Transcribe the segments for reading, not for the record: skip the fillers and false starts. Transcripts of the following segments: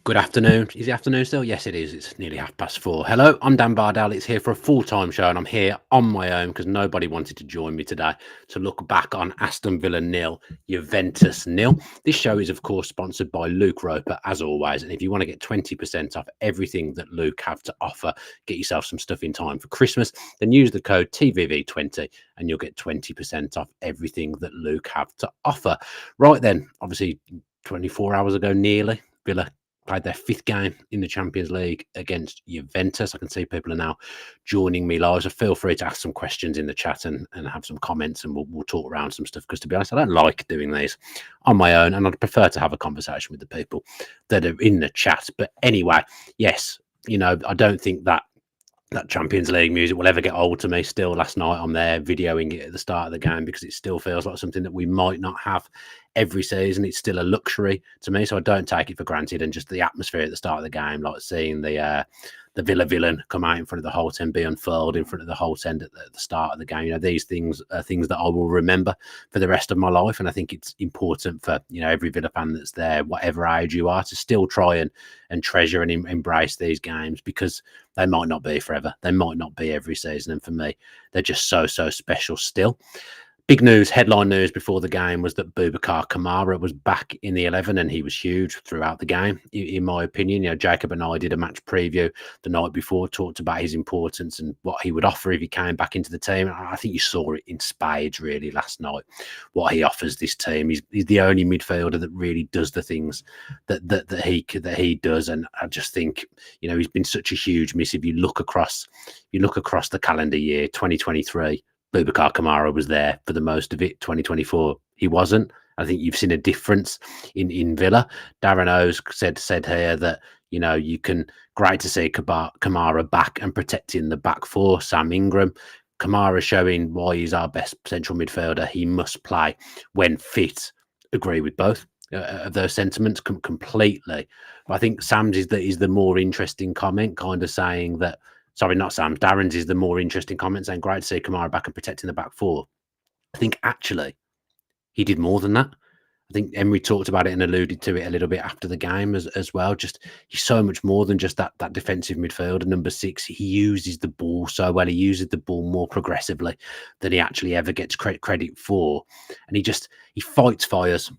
Good afternoon. Is it afternoon still? Yes, it is. It's nearly 4:30. Hello, I'm Dan Bardell. It's here for a full-time show, and I'm here on my own because nobody wanted to join me today to look back on Aston Villa 0, Juventus 0. This show is, of course, sponsored by Luke Roper, as always. And if you want to get 20% off everything that Luke have to offer, get yourself some stuff in time for Christmas, then use the code TVV20 and you'll get 20% off everything that Luke have to offer. Right then, obviously, 24 hours ago, nearly, Villa played their fifth game in the Champions League against Juventus. I can see people are now joining me live, so feel free to ask some questions in the chat and have some comments, and we'll talk around some stuff, because to be honest, I don't like doing these on my own, and I'd prefer to have a conversation with the people that are in the chat. But anyway, yes, I don't think that Champions League music will ever get old to me. Still, last night I'm there videoing it at the start of the game because it still feels like something that we might not have every season. It's still a luxury to me, so I don't take it for granted. And just the atmosphere at the start of the game, like seeing the Villa villain come out in front of the whole team, be unfurled in front of the whole team at the start of the game. These things are things that I will remember for the rest of my life. And I think it's important for, every Villa fan that's there, whatever age you are, to still try and treasure and embrace these games, because they might not be forever. They might not be every season. And for me, they're just so special still. Big news, headline news before the game was that Boubacar Kamara was back in the 11, and he was huge throughout the game, in my opinion. Jacob and I did a match preview the night before, talked about his importance and what he would offer if he came back into the team. I think you saw it in spades, really, last night, what he offers this team. He's the only midfielder that really does the things that he does, and I just think, he's been such a huge miss. If you look across the calendar year, 2023, Boubacar Kamara was there for the most of it. 2024, he wasn't. I think you've seen a difference in Villa. Darren O's said here that, great to see Kamara back and protecting the back four. Sam Ingram, Kamara showing why he's our best central midfielder. He must play when fit. Agree with both of those sentiments completely. But I think Sam's is the more interesting comment, kind of saying that, sorry, not Sam. Darren's is the more interesting comment, saying great to see Kamara back and protecting the back four. I think actually he did more than that. I think Emery talked about it and alluded to it a little bit after the game as well. Just he's so much more than just that defensive midfielder. Number 6, he uses the ball so well. He uses the ball more progressively than he actually ever gets credit for. And he fights fires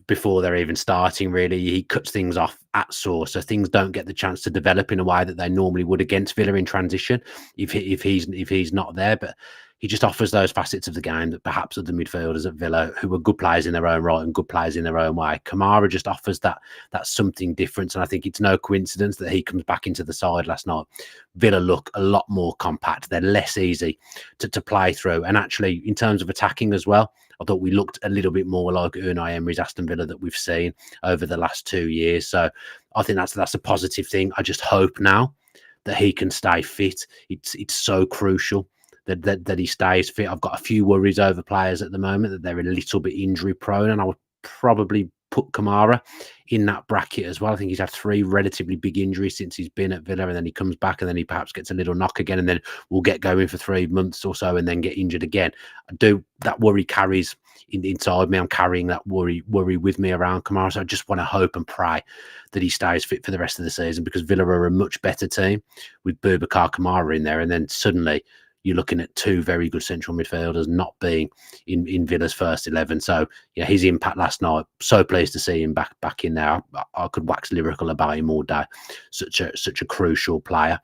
before they're even starting, really. He cuts things off at source, so things don't get the chance to develop in a way that they normally would against Villa in transition if he's not there. But he just offers those facets of the game that perhaps other midfielders at Villa, who are good players in their own right and good players in their own way, Kamara just offers that something different. And I think it's no coincidence that he comes back into the side last night. Villa look a lot more compact. They're less easy to play through. And actually, in terms of attacking as well, I thought we looked a little bit more like Unai Emery's Aston Villa that we've seen over the last 2 years. So I think that's a positive thing. I just hope now that he can stay fit. It's so crucial that he stays fit. I've got a few worries over players at the moment, that they're a little bit injury prone, and I would probably put Kamara in that bracket as well. I think he's had 3 relatively big injuries since he's been at Villa, and then he comes back and then he perhaps gets a little knock again, and then we'll get going for 3 months or so and then get injured again. That worry carries inside me. I'm carrying that worry with me around Kamara. So I just want to hope and pray that he stays fit for the rest of the season, because Villa are a much better team with Boubacar Kamara in there, and then suddenly you're looking at 2 very good central midfielders not being in Villa's first 11. So yeah, his impact last night, so pleased to see him back in there. I could wax lyrical about him all day. Such a crucial player.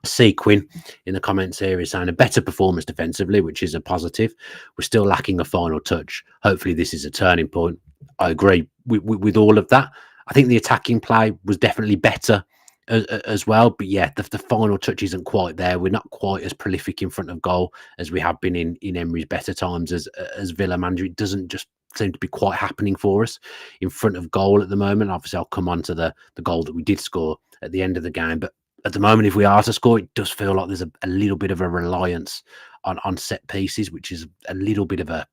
C. Quinn in the comments here is saying a better performance defensively, which is a positive. We're still lacking a final touch. Hopefully this is a turning point. I agree with all of that. I think the attacking play was definitely better as well, but yeah, the final touch isn't quite there. We're not quite as prolific in front of goal as we have been in Emery's better times as Villa manager. It doesn't just seem to be quite happening for us in front of goal at the moment. Obviously, I'll come on to the goal that we did score at the end of the game, but at the moment, if we are to score, it does feel like there's a little bit of a reliance on set pieces, which is a little bit of a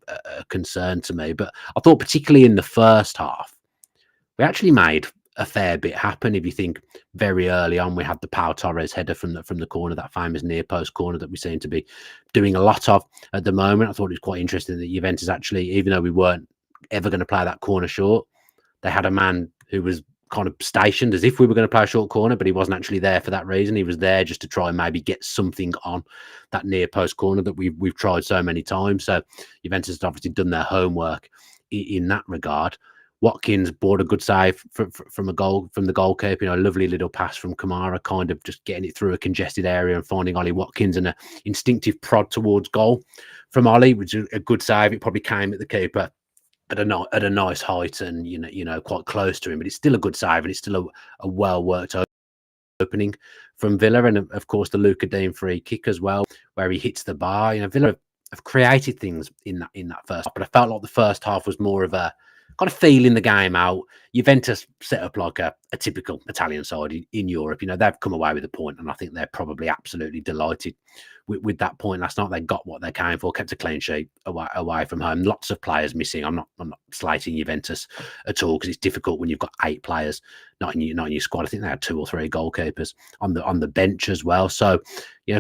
concern to me. But I thought particularly in the first half, we actually made a fair bit happen. If you think very early on, we had the Pau Torres header from the corner, that famous near post corner that we seem to be doing a lot of at the moment. I thought it was quite interesting that Juventus actually, even though we weren't ever going to play that corner short, they had a man who was kind of stationed as if we were going to play a short corner, but he wasn't actually there for that reason. He was there just to try and maybe get something on that near post corner that we've tried so many times. So Juventus have obviously done their homework in that regard. Watkins brought a good save from the goalkeeper. A lovely little pass from Kamara, kind of just getting it through a congested area and finding Ollie Watkins, and an instinctive prod towards goal from Ollie, which is a good save. It probably came at the keeper at a nice height and quite close to him, but it's still a good save and it's still a well worked opening from Villa. And of course the Luca Dean free kick as well, where he hits the bar. Villa have created things in that first half, but I felt like the first half was more of a kind of feeling the game out. Juventus set up like a typical Italian side in Europe. They've come away with a point, and I think they're probably absolutely delighted with that point last night. They got what they came for, kept a clean sheet away from home. Lots of players missing. I'm not slating Juventus at all, because it's difficult when you've got 8 players not in your squad. I think they had 2 or 3 goalkeepers on the bench as well. So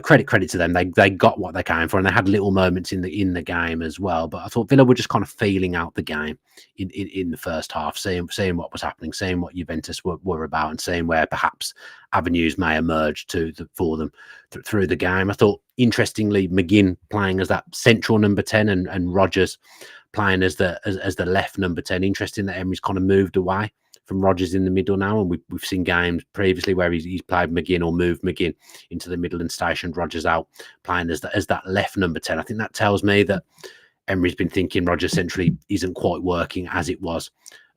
credit to them. They got what they came for, and they had little moments in the game as well. But I thought Villa were just kind of feeling out the game in the first half, seeing what was happening, seeing what Juventus were about, and seeing where perhaps avenues may emerge for them through the game. I thought, interestingly, McGinn playing as that central number 10 and Rodgers playing as the left number 10. Interesting that Emery's kind of moved away from Rodgers in the middle now, and we've seen games previously where he's played McGinn or moved McGinn into the middle and stationed Rodgers out playing as that left number 10. I think that tells me that Emery's been thinking Rodgers centrally isn't quite working as it was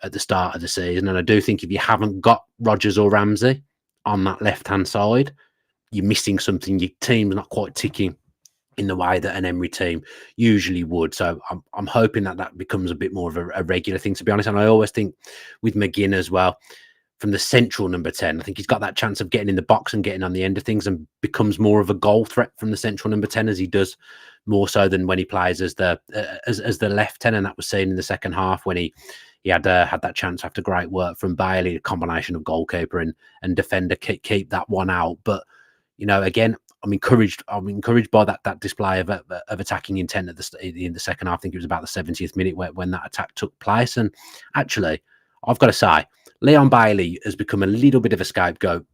at the start of the season. And I do think if you haven't got Rodgers or Ramsey on that left-hand side, you're missing something. Your team's not quite ticking in the way that an Emery team usually would. So I'm hoping that becomes a bit more of a regular thing, to be honest. And I always think with McGinn as well, from the central number 10, I think he's got that chance of getting in the box and getting on the end of things, and becomes more of a goal threat from the central number 10, as he does more so than when he plays as the left 10. And that was seen in the second half when he had that chance after great work from Bailey, a combination of goalkeeper and defender, keep that one out. But again, I'm encouraged by that display of attacking intent in the second half. I think it was about the 70th minute when that attack took place. And actually, I've got to say, Leon Bailey has become a little bit of a scapegoat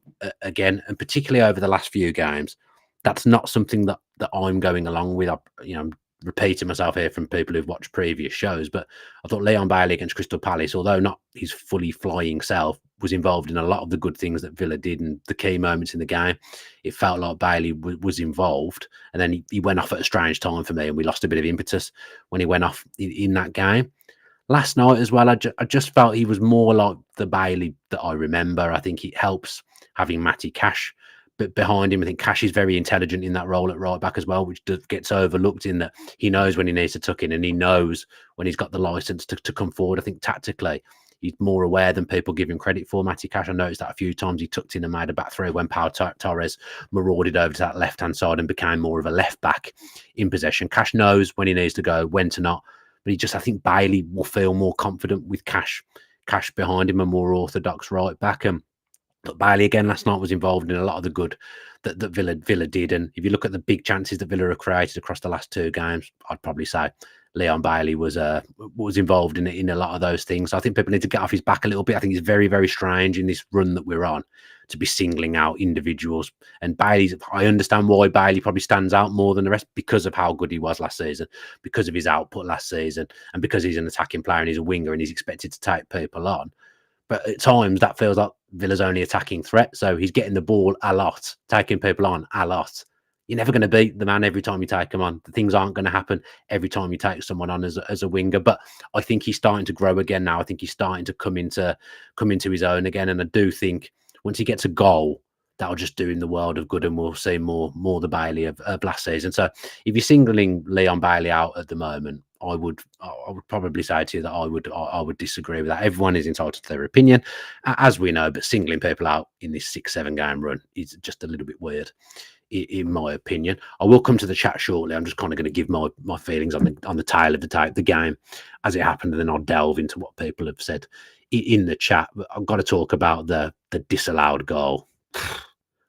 again, and particularly over the last few games. That's not something that I'm going along with. I'm repeating myself here from people who've watched previous shows, but I thought Leon Bailey against Crystal Palace, although not his fully flying self, was involved in a lot of the good things that Villa did and the key moments in the game. It felt like Bailey was involved, and then he went off at a strange time for me, and we lost a bit of impetus when he went off in that game. Last night as well, I just felt he was more like the Bailey that I remember. I think it helps having Matty Cash behind him. I think Cash is very intelligent in that role at right back as well, which gets overlooked, in that he knows when he needs to tuck in, and he knows when he's got the license to come forward. I think tactically he's more aware than people give him credit for. Matty Cash, I noticed that a few times he tucked in and made a back throw when Pau Torres marauded over to that left-hand side and became more of a left back in possession. Cash knows when he needs to go, when to not. But I think Bailey will feel more confident with Cash behind him, a more orthodox right back. But Bailey again last night was involved in a lot of the good that Villa did. And if you look at the big chances that Villa have created across the last 2 games, I'd probably say Leon Bailey was involved in a lot of those things. So I think people need to get off his back a little bit. I think it's very, very strange in this run that we're on to be singling out individuals. And I understand why Bailey probably stands out more than the rest, because of how good he was last season, because of his output last season, and because he's an attacking player and he's a winger and he's expected to take people on. But at times that feels like Villa's only attacking threat. So he's getting the ball a lot, taking people on a lot. You're never going to beat the man every time you take him on. The things aren't going to happen every time you take someone on as a winger. But I think he's starting to grow again now. I think he's starting to come into his own again. And I do think once he gets a goal, that'll just do him the world of good, and we'll see more the Bailey of last season. So if you're singling Leon Bailey out at the moment, I would probably say to you that I would disagree with that. Everyone is entitled to their opinion, as we know, but singling people out in this 6-7 game run is just a little bit weird, in my opinion. I will come to the chat shortly. I'm just kind of going to give my feelings on the tail of the game as it happened, and then I'll delve into what people have said in the chat. But I've got to talk about the disallowed goal.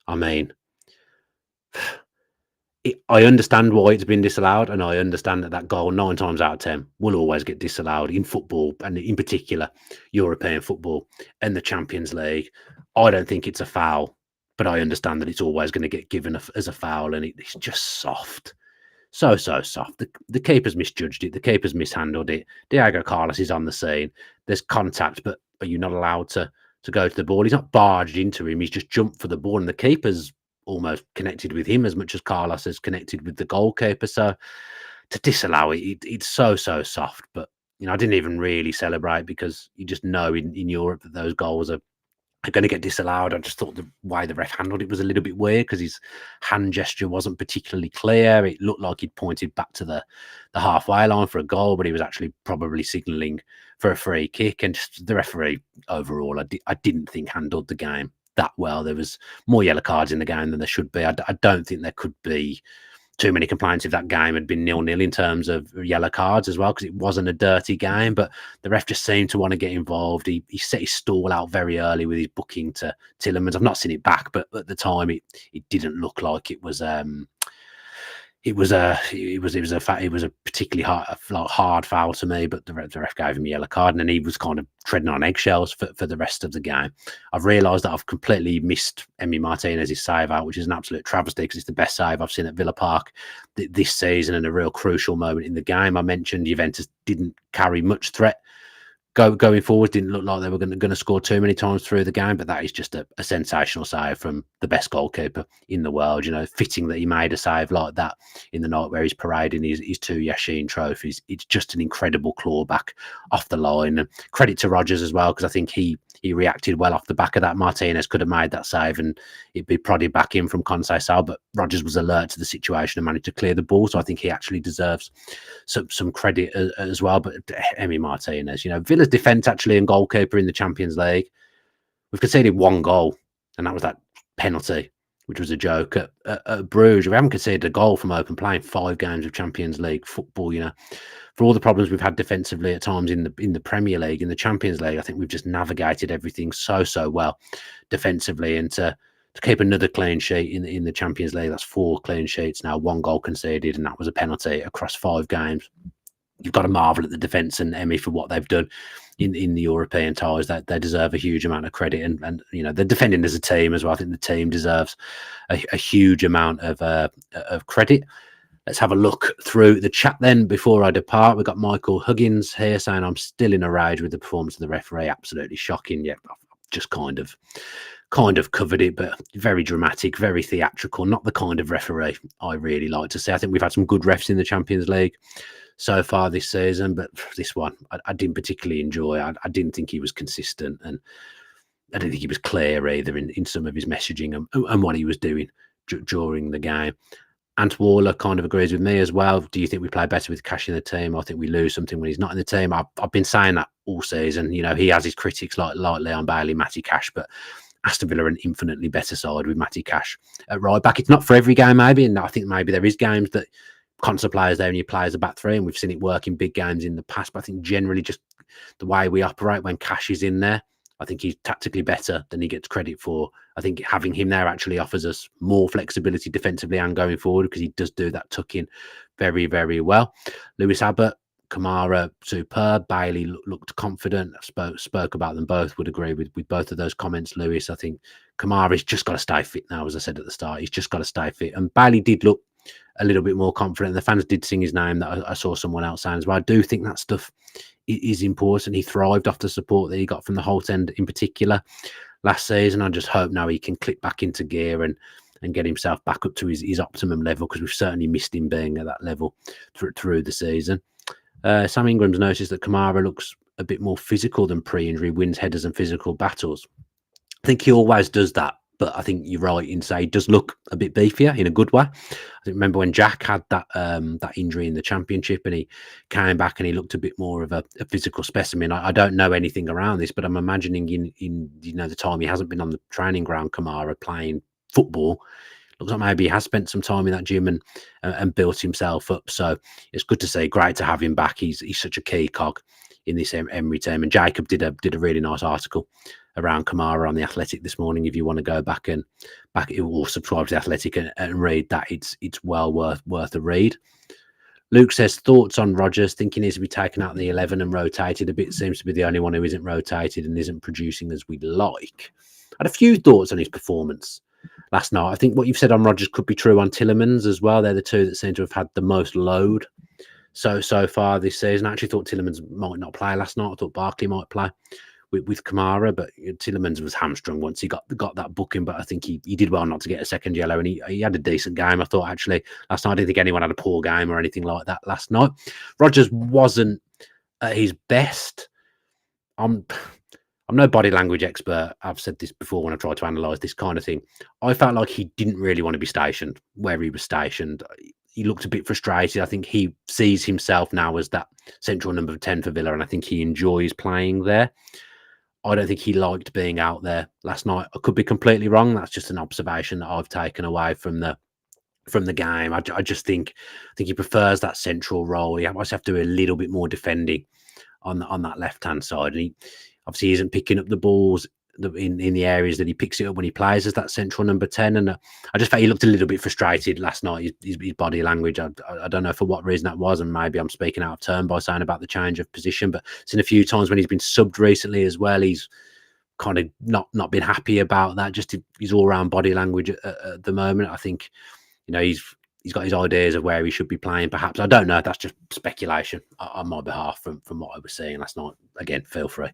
I mean, I understand why it's been disallowed, and I understand that that goal 9 times out of 10 will always get disallowed in football, and in particular European football and the Champions League. I don't think it's a foul, but I understand that it's always going to get given as a foul, and it's just soft. So soft. The keeper's misjudged it. The keeper's mishandled it. Diego Carlos is on the scene. There's contact, but are you not allowed to go to the ball? He's not barged into him. He's just jumped for the ball, and the keeper's almost connected with him as much as Carlos has connected with the goalkeeper. So to disallow it's so soft. But I didn't even really celebrate because you just know in Europe that those goals are going to get disallowed. I just thought the way the ref handled it was a little bit weird because his hand gesture wasn't particularly clear. It looked like he'd pointed back to the halfway line for a goal, but he was actually probably signalling for a free kick. And just the referee overall, I didn't think handled the game that well. There was more yellow cards in the game than there should be. I don't think there could be too many complaints if that game had been 0-0 in terms of yellow cards as well, because it wasn't a dirty game. But the ref just seemed to want to get involved. He set his stall out very early with his booking to Tielemans. I've not seen it back, but at the time it didn't look like it was it was a particularly hard foul to me, but the ref gave him a yellow card, and then he was kind of treading on eggshells for the rest of the game. I've realised that I've completely missed Emi Martinez's save out, which is an absolute travesty because it's the best save I've seen at Villa Park this season and a real crucial moment in the game. I mentioned Juventus didn't carry much threat going forward, didn't look like they were going to score too many times through the game, but that is just a sensational save from the best goalkeeper in the world. Fitting that he made a save like that in the night where he's parading his 2 Yashin trophies. It's just an incredible clawback off the line. And credit to Rodgers as well, because I think he reacted well off the back of that. Martinez could have made that save and it'd be prodded back in from Conceição, but Rodgers was alert to the situation and managed to clear the ball. So I think he actually deserves some credit as well. But Emi Martinez, Villa's defence actually and goalkeeper in the Champions League, we've conceded 1 goal, and that was that penalty, which was a joke at Bruges. We haven't conceded a goal from open play in 5 games of Champions League football. For all the problems we've had defensively at times in the Premier League, in the Champions League, I think we've just navigated everything so well defensively. And to keep another clean sheet in the Champions League, that's 4 clean sheets now, 1 goal conceded, and that was a penalty across 5 games. You've got to marvel at the defence and Emi for what they've done in the European ties. That they deserve a huge amount of credit, and they're defending as a team as well. I think the team deserves a huge amount of credit. Let's have a look through the chat then before I depart. We've got Michael Huggins here saying, I'm still in a rage with the performance of the referee. Absolutely shocking. Yeah, I've just kind of covered it, but very dramatic, very theatrical. Not the kind of referee I really like to see. I think we've had some good refs in the Champions League so far this season, but this one I didn't particularly enjoy. I didn't think he was consistent, and I didn't think he was clear either in some of his messaging and what he was doing during the game. Ant Waller kind of agrees with me as well. Do you think we play better with Cash in the team? I think we lose something when he's not in the team. I've been saying that all season. He has his critics like Leon Bailey, Matty Cash, but Aston Villa are an infinitely better side with Matty Cash at right back. It's not for every game, maybe, and I think maybe there is games that Consa players there and you play as a back three, and we've seen it work in big games in the past. But I think generally just the way we operate when Cash is in there, I think he's tactically better than he gets credit for. I think having him there actually offers us more flexibility defensively and going forward, because he does do that tuck-in very, very well. Lewis Abbott, Kamara, superb. Bailey looked confident. Spoke about them both. Would agree with both of those comments, Lewis. I think Kamara's just got to stay fit now, as I said at the start. He's just got to stay fit. And Bailey did look a little bit more confident. The fans did sing his name, that I saw someone else saying as well. I do think that stuff is important. He thrived off the support that he got from the Holt end in particular last season. I just hope now he can click back into gear and get himself back up to his optimum level, because we've certainly missed him being at that level through the season. Sam Ingram's noticed that Kamara looks a bit more physical than pre-injury, wins headers and physical battles. I think he always does that, but I think you're right in saying he does look a bit beefier in a good way. I remember when Jack had that injury in the Championship and he came back and he looked a bit more of a physical specimen. I don't know anything around this, but I'm imagining in the time he hasn't been on the training ground, Kamara playing football, looks like maybe he has spent some time in that gym and built himself up. So it's good to see. Great to have him back. He's such a key cog in this Emery team. And Jacob did a really nice article around Kamara on the Athletic this morning. If you want to go back or subscribe to the Athletic and read that, it's well worth a read. Luke says, thoughts on Rodgers? Think he needs to be taken out of the 11 and rotated a bit. Seems to be the only one who isn't rotated and isn't producing as we'd like. I had a few thoughts on his performance last night. I think what you've said on Rodgers could be true on Tielemans as well. They're the two that seem to have had the most load so far this season. I actually thought Tielemans might not play last night. I thought Barkley might play with Kamara, but Tielemans was hamstrung once he got that booking. But I think he did well not to get a second yellow, and he had a decent game. I thought actually last night. I didn't think anyone had a poor game or anything like that last night. Rodgers wasn't at his best. I'm no body language expert. I've said this before when I tried to analyse this kind of thing. I felt like he didn't really want to be stationed where he was stationed. He looked a bit frustrated. I think he sees himself now as that central number 10 for Villa, and I think he enjoys playing there. I don't think he liked being out there last night. I could be completely wrong. That's just an observation that I've taken away from the game. I just think he prefers that central role. He must have to do a little bit more defending on that left-hand side. And he obviously isn't picking up the balls in the areas that he picks it up when he plays as that central number 10. And I just felt he looked a little bit frustrated last night, his body language. I don't know for what reason that was, and maybe I'm speaking out of turn by saying about the change of position, but seen a few times when he's been subbed recently as well, he's kind of not been happy about that. Just his all-round body language at the moment. I think, he's got his ideas of where he should be playing, perhaps. I don't know. That's just speculation on my behalf from what I was seeing last night. Again, feel free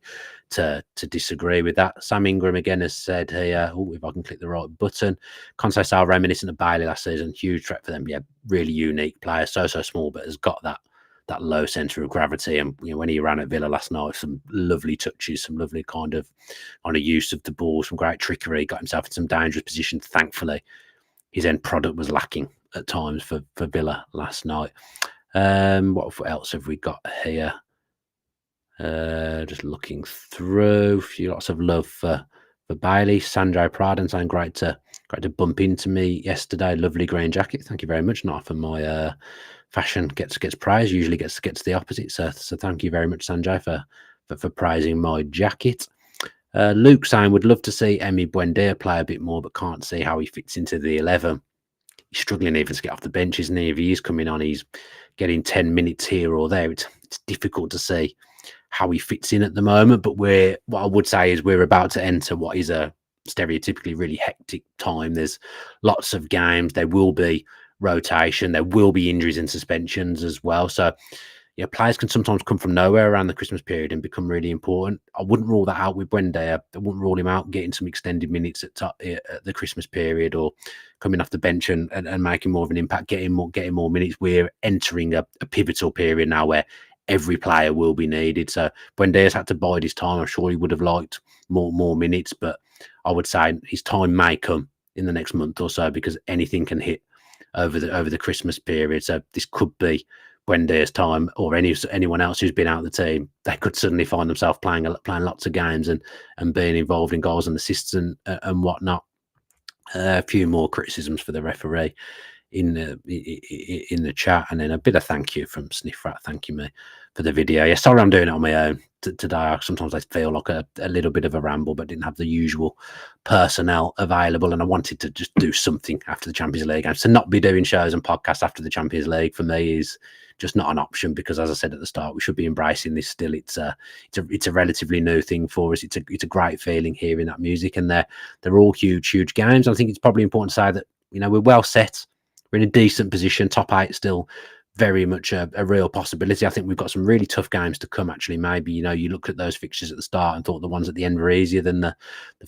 to disagree with that. Sam Ingram again has said here, if I can click the right button, Conceição reminiscent of Bailey last season. Huge threat for them. Yeah, really unique player. So small, but has got that low centre of gravity. And when he ran at Villa last night, some lovely touches, some lovely kind of use of the ball, some great trickery, got himself in some dangerous positions. Thankfully, his end product was lacking at times for Villa last night. What else have we got here? Just looking through, lots of love for Bailey. Sandro Pradhan saying great to bump into me yesterday. Lovely green jacket. Thank you very much. Not often my fashion gets praise. Usually gets the opposite. So thank you very much, Sanjay, for praising my jacket. Luke saying would love to see Emi Buendia play a bit more, but can't see how he fits into the 11. He's struggling even to get off the bench, isn't he? If he is coming on, he's getting 10 minutes here or there. It's difficult to see how he fits in at the moment. But what I would say is we're about to enter what is a stereotypically really hectic time. There's lots of games. There will be rotation. There will be injuries and suspensions as well. So, players can sometimes come from nowhere around the Christmas period and become really important. I wouldn't rule that out with Buendia. I wouldn't rule him out getting some extended minutes at the Christmas period, or coming off the bench and making more of an impact, getting more minutes. We're entering a pivotal period now where every player will be needed. So Buendia's had to bide his time. I'm sure he would have liked more minutes, but I would say his time may come in the next month or so, because anything can hit over the Christmas period. So this could be Buendia's time, or anyone else who's been out of the team. They could suddenly find themselves playing lots of games and being involved in goals and assists and whatnot. A few more criticisms for the referee in the chat, and then a bit of thank you from Sniffrat thanking me for the video. Yeah, sorry I'm doing it on my own today. Sometimes I feel like a little bit of a ramble, but didn't have the usual personnel available, and I wanted to just do something after the Champions League. And to not be doing shows and podcasts after the Champions League for me is just not an option, because as I said at the start, we should be embracing this still. It's a relatively new thing for us. It's a great feeling hearing that music, and they're all huge games. I think it's probably important to say that we're well set. We're in a decent position. Top 8 still very much a real possibility. I think we've got some really tough games to come, actually. Maybe, you look at those fixtures at the start and thought the ones at the end were easier than the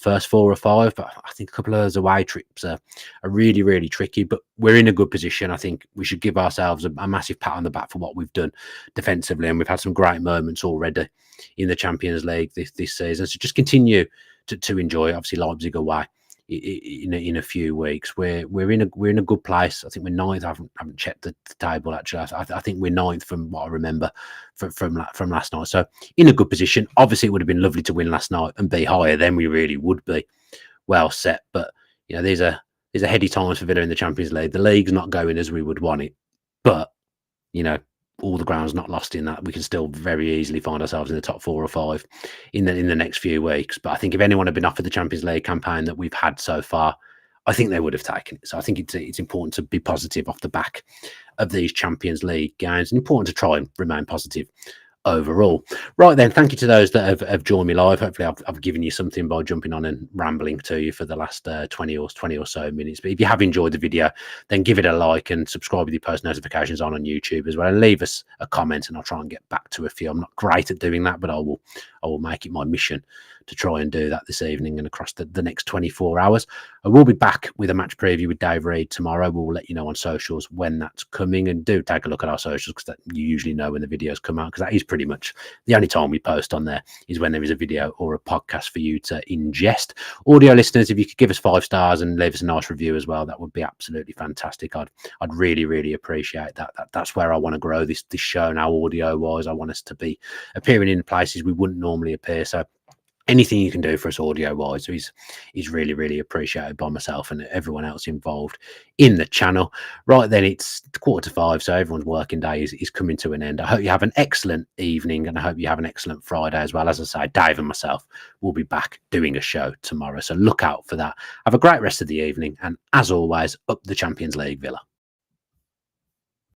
first 4 or 5. But I think a couple of those away trips are really, really tricky. But we're in a good position. I think we should give ourselves a massive pat on the back for what we've done defensively. And we've had some great moments already in the Champions League this season. So just continue to enjoy it. Obviously, Leipzig away in a few weeks. We're in a good place. I think we're 9th. I haven't checked the table, actually. I think we're 9th from what I remember from last night. So in a good position. Obviously, it would have been lovely to win last night and be higher. Then we really would be well set. But these are heady times for Villa in the Champions League. The league's not going as we would want it, but all the ground's not lost in that. We can still very easily find ourselves in the top 4 or 5 in the next few weeks. But I think if anyone had been offered the Champions League campaign that we've had so far, I think they would have taken it. So I think it's important to be positive off the back of these Champions League games, and important to try and remain positive overall. Right then, thank you to those that have joined me live. Hopefully I've given you something by jumping on and rambling to you for the last 20 or so minutes. But if you have enjoyed the video, then give it a like and subscribe with your post notifications on YouTube as well, and leave us a comment, and I'll try and get back to a few. I'm not great at doing that, but I will make it my mission to try and do that this evening and across the next 24 hours. I will be back with a match preview with Dave Reed tomorrow. We'll let you know on socials when that's coming, and do take a look at our socials, because you usually know when the videos come out, because that is pretty much the only time we post on there, is when there is a video or a podcast for you to ingest. Audio listeners, if you could give us 5 stars and leave us a nice review as well, that would be absolutely fantastic. I'd really appreciate that. That's where I want to grow this show now, audio wise. I want us to be appearing in places we wouldn't normally appear. So anything you can do for us audio wise is really appreciated by myself and everyone else involved in the channel. Right then, it's 4:45, so everyone's working day is coming to an end. I hope you have an excellent evening, and I hope you have an excellent Friday as well. As I say, Dave and myself will be back doing a show tomorrow, so look out for that. Have a great rest of the evening, and as always, up the Champions League, Villa.